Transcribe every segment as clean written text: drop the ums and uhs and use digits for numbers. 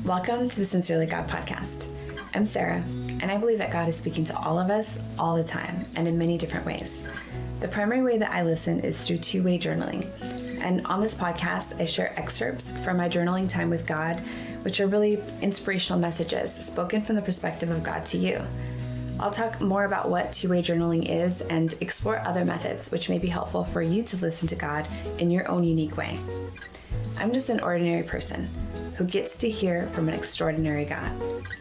Welcome to the Sincerely God podcast. I'm Sarah, and I believe that God is speaking to all of us all the time and in many different ways. The primary way that I listen is through two-way journaling. And on this podcast, I share excerpts from my journaling time with God, which are really inspirational messages spoken from the perspective of God to you. I'll talk more about what two-way journaling is and explore other methods which may be helpful for you to listen to God in your own unique way. I'm just an ordinary person who gets to hear from an extraordinary God,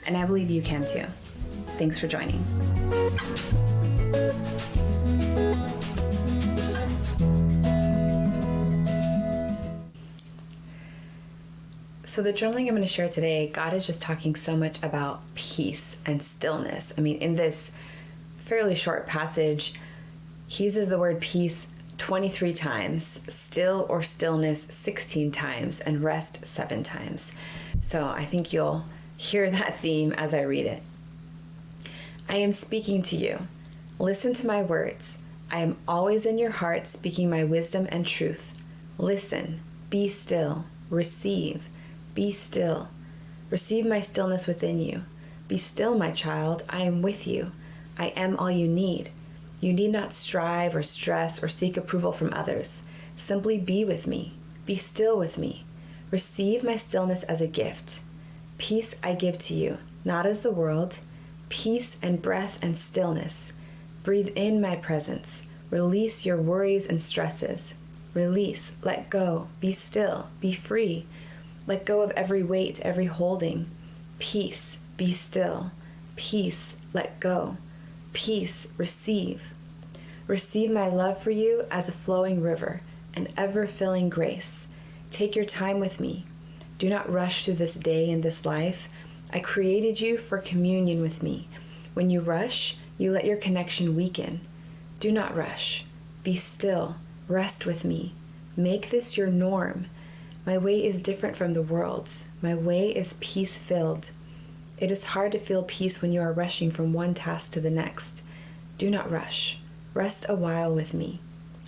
and I believe you can too. Thanks for joining. So the journaling I'm going to share today, God is just talking so much about peace and stillness. I mean, in this fairly short passage, he uses the word peace 23 times, still or stillness 16 times, and rest 7 times. So I think you'll hear that theme as I read it. I am speaking to you. Listen to my words. I am always in your heart, speaking my wisdom and truth. Listen, be still, receive, be still. Receive my stillness within you. Be still, my child. I am with you. I am all you need. You need not strive or stress or seek approval from others. Simply be with me. Be still with me. Receive my stillness as a gift. Peace I give to you, not as the world. Peace and breath and stillness. Breathe in my presence. Release your worries and stresses. Release, let go, be still, be free. Let go of every weight, every holding. Peace, be still. Peace, let go. Peace, receive. Receive my love for you as a flowing river, an ever-filling grace. Take your time with me. Do not rush through this day and this life. I created you for communion with me. When you rush, you let your connection weaken. Do not rush. Be still. Rest with me. Make this your norm. My way is different from the world's. My way is peace-filled. It is hard to feel peace when you are rushing from one task to the next. Do not rush. Rest a while with me.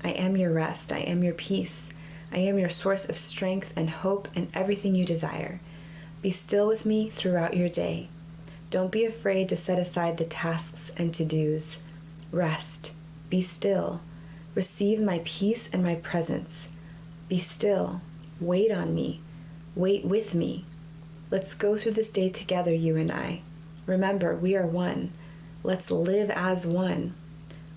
I am your rest. I am your peace. I am your source of strength and hope and everything you desire. Be still with me throughout your day. Don't be afraid to set aside the tasks and to-dos. Rest. Be still. Receive my peace and my presence. Be still. Wait on me. Wait with me. Let's go through this day together, you and I. Remember, we are one. Let's live as one.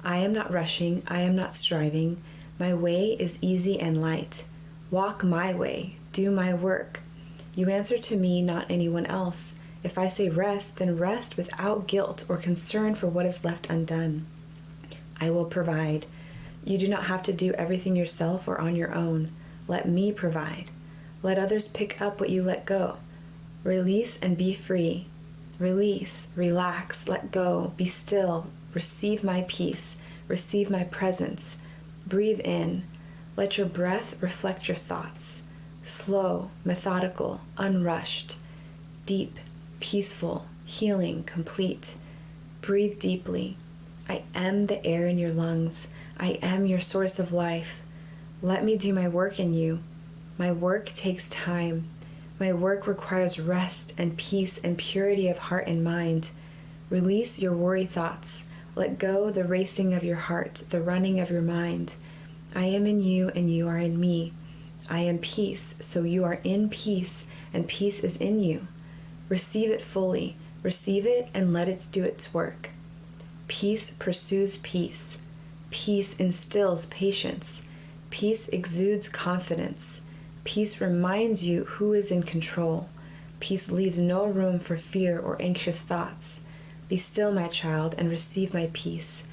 I am not rushing. I am not striving. My way is easy and light. Walk my way. Do my work. You answer to me, not anyone else. If I say rest, then rest without guilt or concern for what is left undone. I will provide. You do not have to do everything yourself or on your own. Let me provide. Let others pick up what you let go. Release and be free. Release, relax, let go, be still. Receive my peace. Receive my presence. Breathe in. Let your breath reflect your thoughts. Slow, methodical, unrushed. Deep, peaceful, healing, complete. Breathe deeply. I am the air in your lungs. I am your source of life. Let me do my work in you. My work takes time. My work requires rest and peace and purity of heart and mind. Release your worry thoughts. Let go the racing of your heart, the running of your mind. I am in you and you are in me. I am peace, so you are in peace and peace is in you. Receive it fully. Receive it and let it do its work. Peace pursues peace. Peace instills patience. Peace exudes confidence. Peace reminds you who is in control. Peace leaves no room for fear or anxious thoughts. Be still, my child, and receive my peace.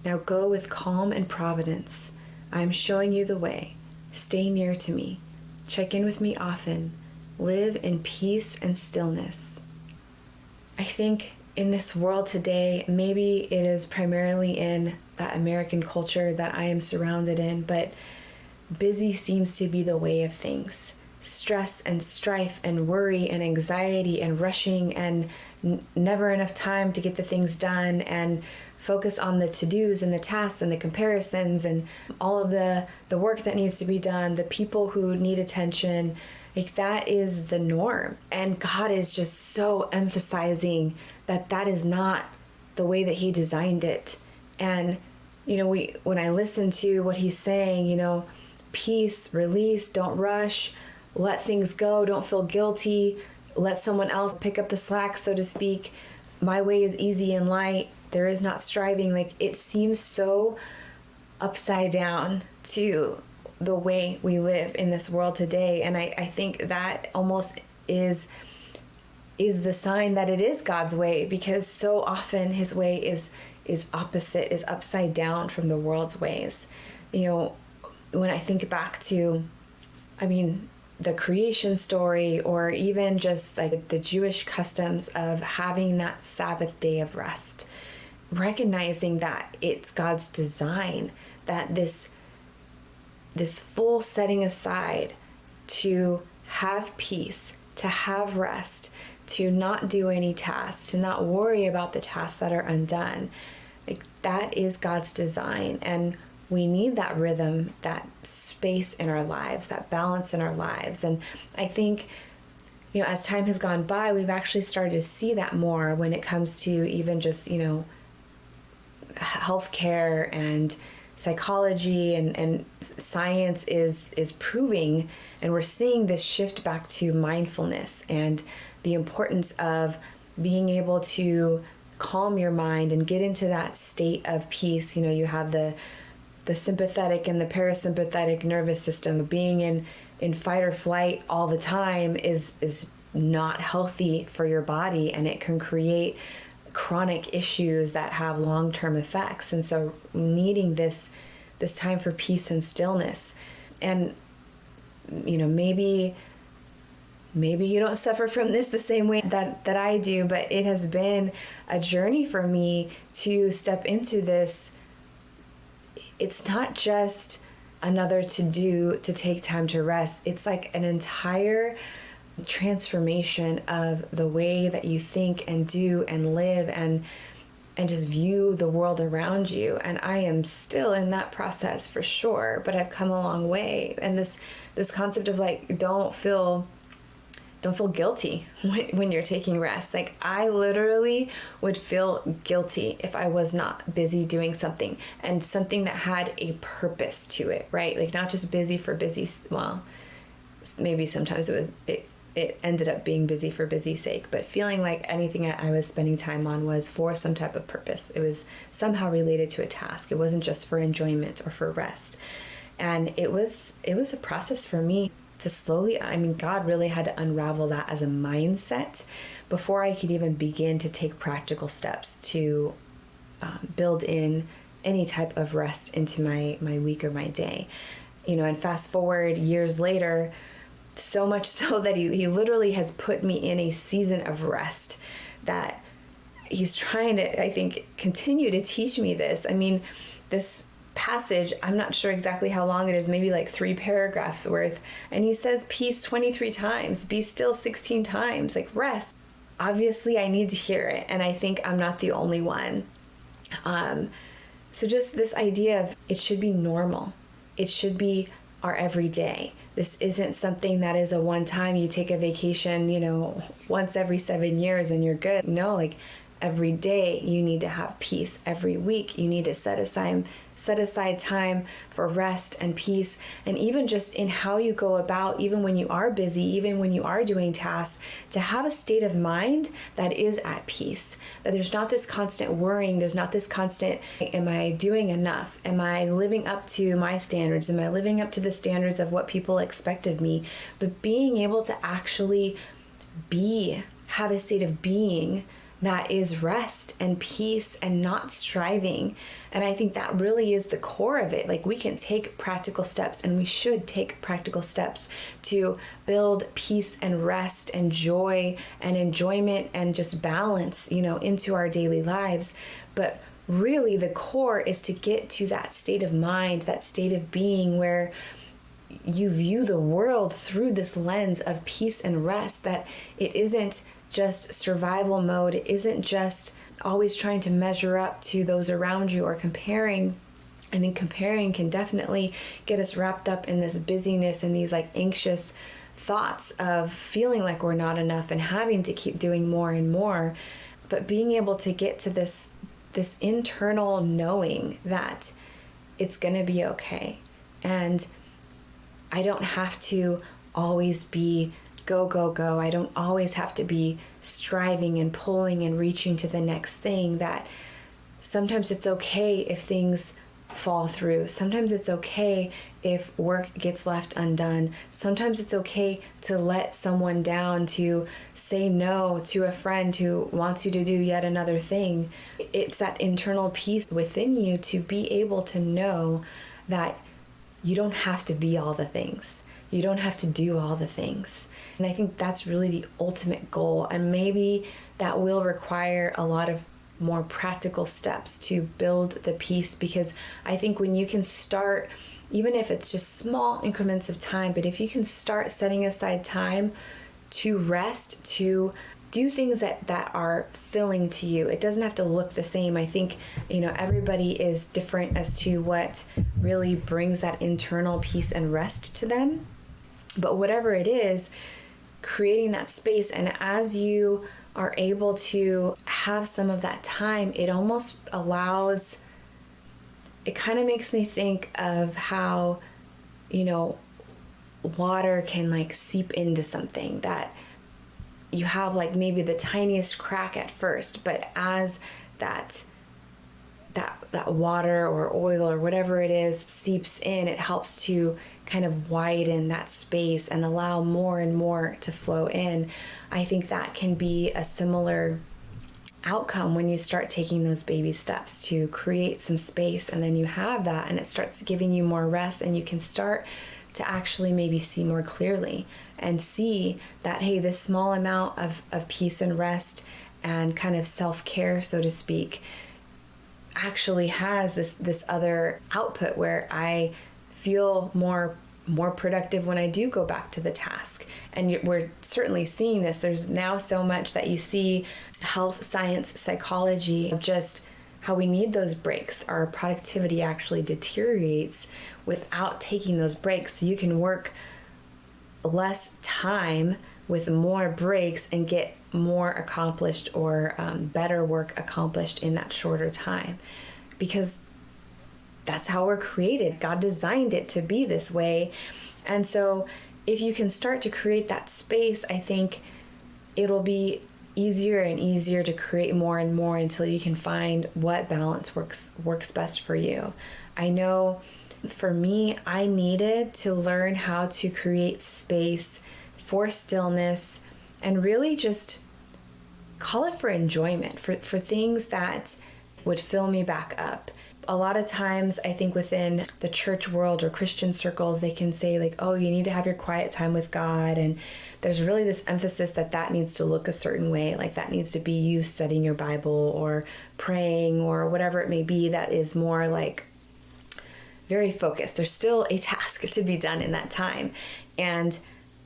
Now go with calm and providence. I am showing you the way. Stay near to me. Check in with me often. Live in peace and stillness. I think in this world today, maybe it is primarily in that American culture that I am surrounded in, but busy seems to be the way of things. Stress and strife and worry and anxiety and rushing and never enough time to get the things done and focus on the to-dos and the tasks and the comparisons and all of the work that needs to be done, the people who need attention. Like that is the norm. And God is just so emphasizing that that is not the way that he designed it. And, when I listen to what he's saying, peace, release, don't rush, let things go, don't feel guilty, let someone else pick up the slack, so to speak. My way is easy and light. There is not striving. Like it seems so upside down to the way we live in this world today. And I think that almost is the sign that it is God's way, because so often his way is opposite, is upside down from the world's ways. When I think back to, the creation story, or even just like the Jewish customs of having that Sabbath day of rest, recognizing that it's God's design, that this full setting aside to have peace, to have rest, to not do any tasks, to not worry about the tasks that are undone. Like that is God's design. And we need that rhythm, that space in our lives, that balance in our lives. And I think, as time has gone by, we've actually started to see that more when it comes to even just, healthcare and psychology and science is proving, and we're seeing this shift back to mindfulness and the importance of being able to calm your mind and get into that state of peace. You have the sympathetic and the parasympathetic nervous system. Being in fight or flight all the time is not healthy for your body, and it can create chronic issues that have long-term effects. And so needing this time for peace and stillness. And maybe you don't suffer from this the same way that I do, but it has been a journey for me to step into this. It's not just another to take time to rest. It's like an entire transformation of the way that you think and do and live and just view the world around you. And I am still in that process for sure, but I've come a long way. And this concept of like, don't feel guilty when you're taking rest. Like I literally would feel guilty if I was not busy doing something, and something that had a purpose to it, right? Like not just busy for busy. Well, maybe sometimes it ended up being busy for busy's sake, but feeling like anything I was spending time on was for some type of purpose. It was somehow related to a task. It wasn't just for enjoyment or for rest. And it was a process for me to slowly, God really had to unravel that as a mindset before I could even begin to take practical steps to build in any type of rest into my week or my day. And fast forward years later, so much so that he literally has put me in a season of rest, that he's trying to, I think, continue to teach me this. This passage, I'm not sure exactly how long it is, maybe like 3 paragraphs worth, and he says peace 23 times, be still 16 times, like rest. Obviously I need to hear it, and I think I'm not the only one. So just this idea of it should be normal. It should be our everyday. This isn't something that is a one time, you take a vacation, once every 7 years and you're good. No, like every day you need to have peace. Every week you need to set aside time for rest and peace. And even just in how you go about, even when you are busy, even when you are doing tasks, to have a state of mind that is at peace, that there's not this constant worrying, there's not this constant, am I doing enough? Am I living up to my standards? Am I living up to the standards of what people expect of me? But being able to actually have a state of being that is rest and peace and not striving. And I think that really is the core of it. Like we can take practical steps, and we should take practical steps to build peace and rest and joy and enjoyment and just balance, into our daily lives. But really the core is to get to that state of mind, that state of being where you view the world through this lens of peace and rest, that it isn't just survival mode. It isn't just always trying to measure up to those around you or comparing. I think comparing can definitely get us wrapped up in this busyness and these like anxious thoughts of feeling like we're not enough and having to keep doing more and more, but being able to get to this internal knowing that it's going to be okay. And I don't have to always be go, go, go. I don't always have to be striving and pulling and reaching to the next thing. That sometimes it's okay if things fall through. Sometimes it's okay if work gets left undone. Sometimes it's okay to let someone down, to say no to a friend who wants you to do yet another thing. It's that internal peace within you to be able to know that you don't have to be all the things. You don't have to do all the things. And I think that's really the ultimate goal. And maybe that will require a lot of more practical steps to build the peace, because I think when you can start, even if it's just small increments of time, but if you can start setting aside time to rest, to do things that are filling to you. It doesn't have to look the same. I think, everybody is different as to what really brings that internal peace and rest to them. But whatever it is, creating that space, and as you are able to have some of that time, it almost allows, it kind of makes me think of how, water can seep into something, that you have maybe the tiniest crack at first, but as that water or oil or whatever it is seeps in, it helps to kind of widen that space and allow more and more to flow in. I think that can be a similar outcome when you start taking those baby steps to create some space, and then you have that and it starts giving you more rest, and you can start to actually maybe see more clearly and see that, hey, this small amount of peace and rest and kind of self-care, so to speak, actually has this other output where I feel more productive when I do go back to the task. And we're certainly seeing this. There's now so much that you see, health, science, psychology, of just how we need those breaks. Our productivity actually deteriorates without taking those breaks. So you can work less time with more breaks and get more accomplished, or better work accomplished in that shorter time, because that's how we're created. God designed it to be this way. And so if you can start to create that space, I think it'll be easier and easier to create more and more until you can find what balance works best for you. I know for me, I needed to learn how to create space for stillness and really just call it for enjoyment, for things that would fill me back up. A lot of times, I think within the church world or Christian circles, they can say oh, you need to have your quiet time with God. And there's really this emphasis that needs to look a certain way. That needs to be you studying your Bible or praying or whatever it may be, that is more very focused. There's still a task to be done in that time. And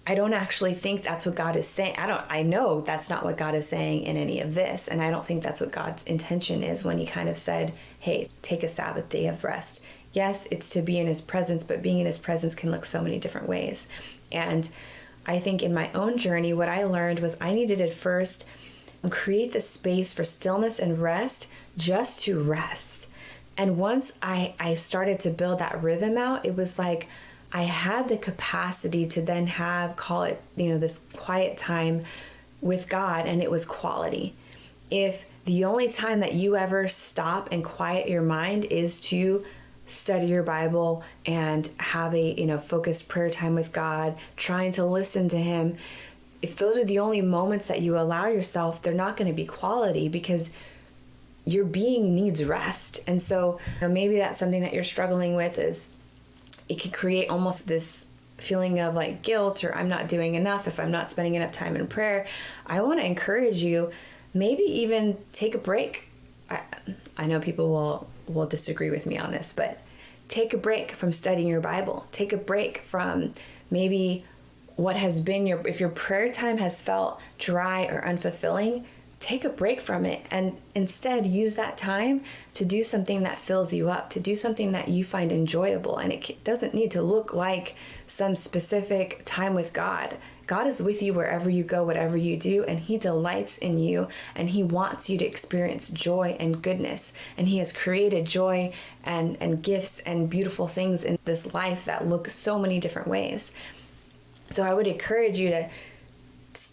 I don't actually think that's what God is saying. I know that's not what God is saying in any of this. And I don't think that's what God's intention is when he kind of said, hey, take a Sabbath day of rest. Yes, it's to be in his presence, but being in his presence can look so many different ways. And I think in my own journey, what I learned was I needed to first create the space for stillness and rest, just to rest. And once I started to build that rhythm out, it was I had the capacity to then call it, this quiet time with God, and it was quality. If the only time that you ever stop and quiet your mind is to study your Bible and have a, focused prayer time with God, trying to listen to him, if those are the only moments that you allow yourself, they're not going to be quality, because your being needs rest. And so maybe that's something that you're struggling with, is it could create almost this feeling of guilt, or I'm not doing enough if I'm not spending enough time in prayer. I want to encourage you, maybe even take a break. I know people will disagree with me on this, but take a break from studying your Bible. Take a break from maybe what has been if your prayer time has felt dry or unfulfilling, take a break from it and instead use that time to do something that fills you up, to do something that you find enjoyable. And it doesn't need to look like some specific time with God. God is with you wherever you go, whatever you do, and he delights in you, and he wants you to experience joy and goodness. And he has created joy and gifts and beautiful things in this life that look so many different ways. So I would encourage you to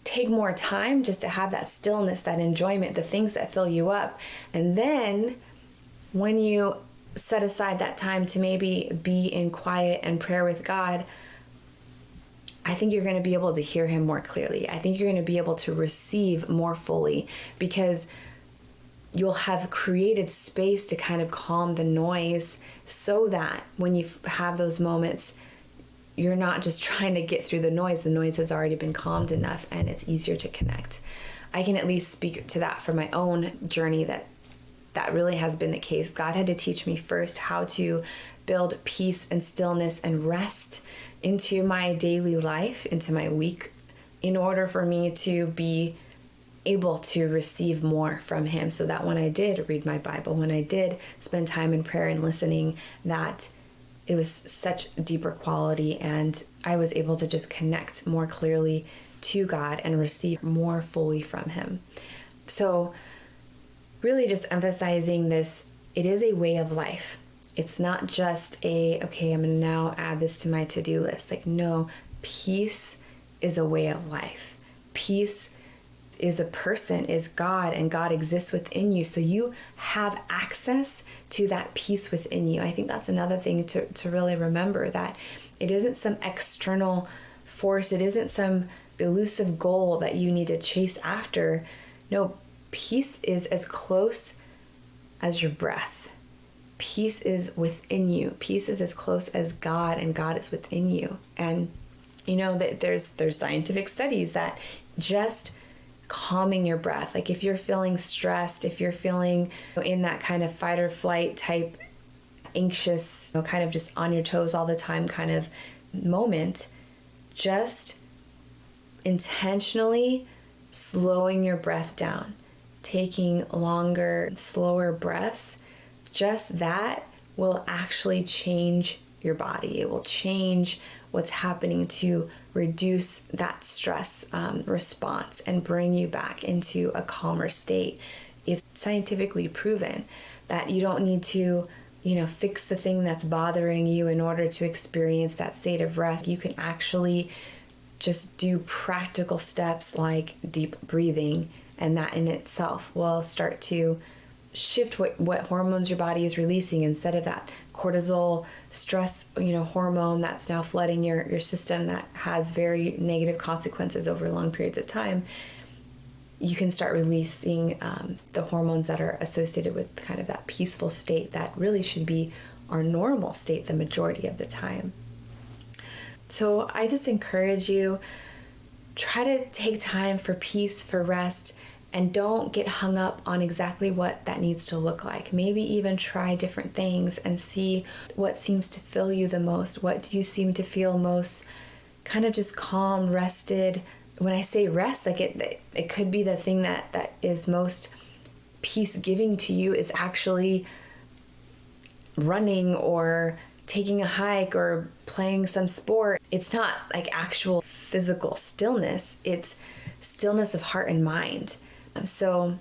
take more time just to have that stillness, that enjoyment, the things that fill you up. And then when you set aside that time to maybe be in quiet and prayer with God, I think you're going to be able to hear him more clearly. I think you're going to be able to receive more fully, because you'll have created space to kind of calm the noise, so that when you have those moments, you're not just trying to get through the noise. The noise has already been calmed enough, and it's easier to connect. I can at least speak to that for my own journey, that really has been the case. God had to teach me first how to build peace and stillness and rest into my daily life, into my week, in order for me to be able to receive more from him, so that when I did read my Bible, when I did spend time in prayer and listening, that it was such deeper quality, and I was able to just connect more clearly to God and receive more fully from him. So really just emphasizing this, it is a way of life. It's not just okay, I'm going to now add this to my to-do list. Like, no, peace is a way of life. Peace is a person, is God, and God exists within you. So you have access to that peace within you. I think that's another thing to really remember, that it isn't some external force. It isn't some elusive goal that you need to chase after. No, peace is as close as your breath. Peace is within you. Peace is as close as God, and God is within you. And you know that there's scientific studies that just calming your breath, like if you're feeling stressed, if you're feeling in that kind of fight or flight type, anxious, kind of just on your toes all the time kind of moment, just intentionally slowing your breath down, taking longer, slower breaths, just that will actually change your body. It will change what's happening to reduce that stress response and bring you back into a calmer state. It's scientifically proven that you don't need to, fix the thing that's bothering you in order to experience that state of rest. You can actually just do practical steps like deep breathing, and that in itself will start to shift what hormones your body is releasing. Instead of that cortisol stress hormone that's now flooding your system, that has very negative consequences over long periods of time, you can start releasing the hormones that are associated with kind of that peaceful state that really should be our normal state the majority of the time. So I just encourage you, try to take time for peace, for rest, and don't get hung up on exactly what that needs to look like. Maybe even try different things and see what seems to fill you the most. What do you seem to feel most kind of just calm, rested? When I say rest, like it could be the thing that is most peace-giving to you is actually running or taking a hike or playing some sport. It's not like actual physical stillness. It's stillness of heart and mind. So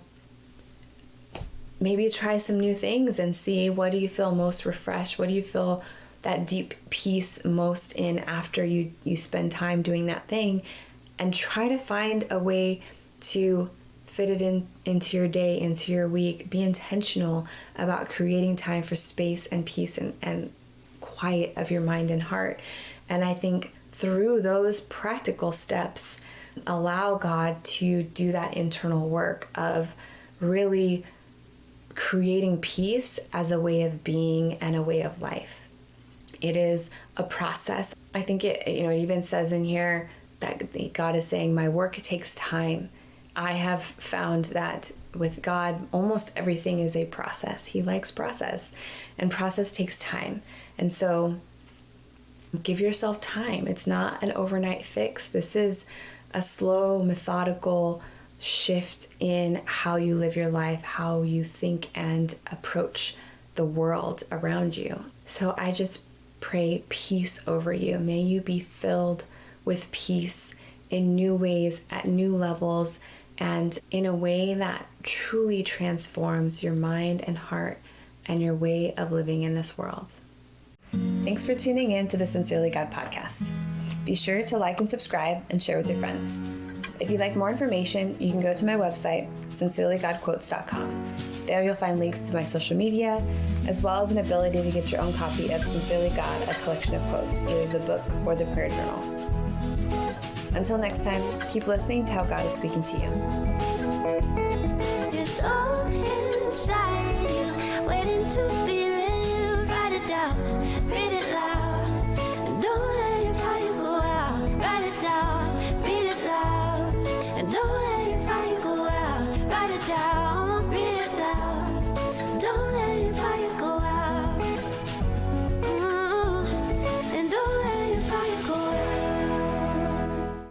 maybe try some new things and see, what do you feel most refreshed? What do you feel that deep peace most in after you spend time doing that thing? And try to find a way to fit it into your day, into your week. Be intentional about creating time for space and peace and quiet of your mind and heart. And I think through those practical steps, allow God to do that internal work of really creating peace as a way of being and a way of life. It is a process. I think it even says in here that God is saying, my work takes time. I have found that with God, almost everything is a process. He likes process, and process takes time. And so give yourself time. It's not an overnight fix. This is a slow, methodical shift in how you live your life, how you think and approach the world around you. So I just pray peace over you. May you be filled with peace in new ways, at new levels, and in a way that truly transforms your mind and heart and your way of living in this world. Thanks for tuning in to the Sincerely God podcast. Be sure to like and subscribe and share with your friends. If you'd like more information, you can go to my website, sincerelygodquotes.com. There you'll find links to my social media, as well as an ability to get your own copy of Sincerely God, a collection of quotes, either the book or the prayer journal. Until next time, keep listening to how God is speaking to you. It's all inside you, waiting to be lived. Write it down, read it